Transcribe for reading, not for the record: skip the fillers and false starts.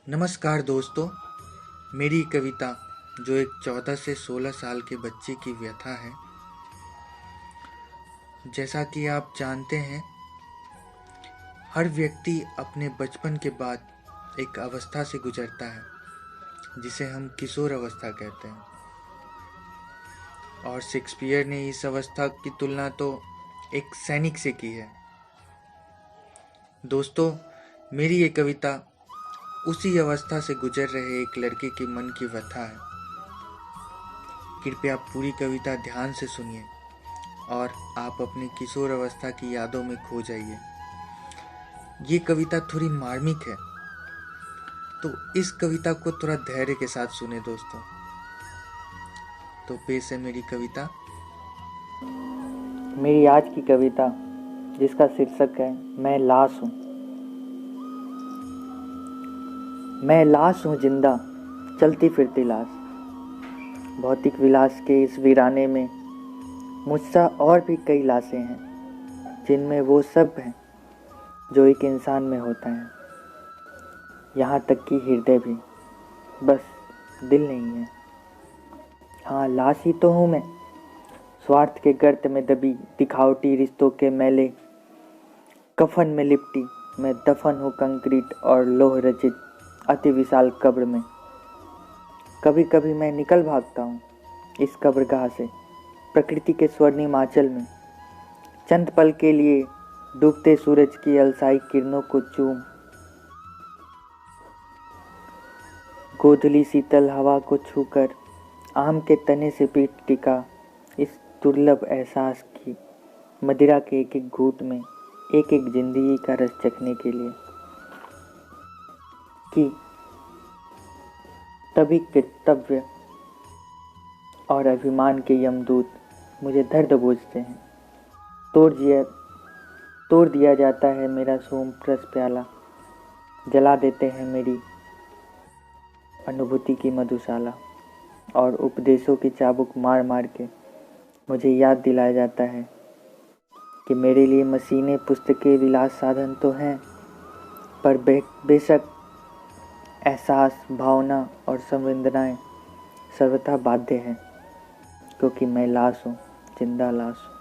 नमस्कार दोस्तों। मेरी कविता जो एक 14 से 16 साल के बच्चे की व्यथा है। जैसा कि आप जानते हैं, हर व्यक्ति अपने बचपन के बाद एक अवस्था से गुजरता है जिसे हम किशोर अवस्था कहते हैं। और शेक्सपियर ने इस अवस्था की तुलना तो एक सैनिक से की है। दोस्तों, मेरी ये कविता उसी अवस्था से गुजर रहे एक लड़के के मन की व्यथा है। कृपया पूरी कविता ध्यान से सुनिए और आप अपनी किशोर अवस्था की यादों में खो जाइए। ये कविता थोड़ी मार्मिक है, तो इस कविता को थोड़ा धैर्य के साथ सुने दोस्तों। तो पेश है मेरी कविता। मेरी आज की कविता जिसका शीर्षक है मैं लाश हूँ। मैं लाश हूँ, जिंदा चलती फिरती लाश। भौतिक विलास के इस वीराने में मुझसा और भी कई लाशें हैं, जिनमें वो सब है जो एक इंसान में होता है। यहाँ तक कि हृदय भी, बस दिल नहीं है। हाँ, लाश ही तो हूँ मैं, स्वार्थ के गर्त में दबी, दिखावटी रिश्तों के मैले कफन में लिपटी। मैं दफन हूँ कंक्रीट और लोह रचित अति विशाल कब्र में। कभी कभी मैं निकल भागता हूँ इस कब्रगाह से, प्रकृति के स्वर्णिम आंचल में, चंद पल के लिए डूबते सूरज की अलसाई किरणों को चूम, गोधली शीतल हवा को छूकर आम के तने से पीठ टिका, इस दुर्लभ एहसास की मदिरा के एक एक घूंट में एक एक जिंदगी का रस चखने के लिए कि तभी कर्तव्य और अभिमान के यमदूत मुझे दर्द बूझते हैं। तोड़ दिया जाता है मेरा सोमरस प्याला, जला देते हैं मेरी अनुभूति की मधुशाला, और उपदेशों की चाबुक मार मार के मुझे याद दिलाया जाता है कि मेरे लिए मशीनें पुस्तकें विलास साधन तो हैं, पर बेशक एहसास, भावना और संवेदनाएं सर्वथा बाध्य हैं, क्योंकि मैं लाश हूँ, जिंदा लाश हूँ।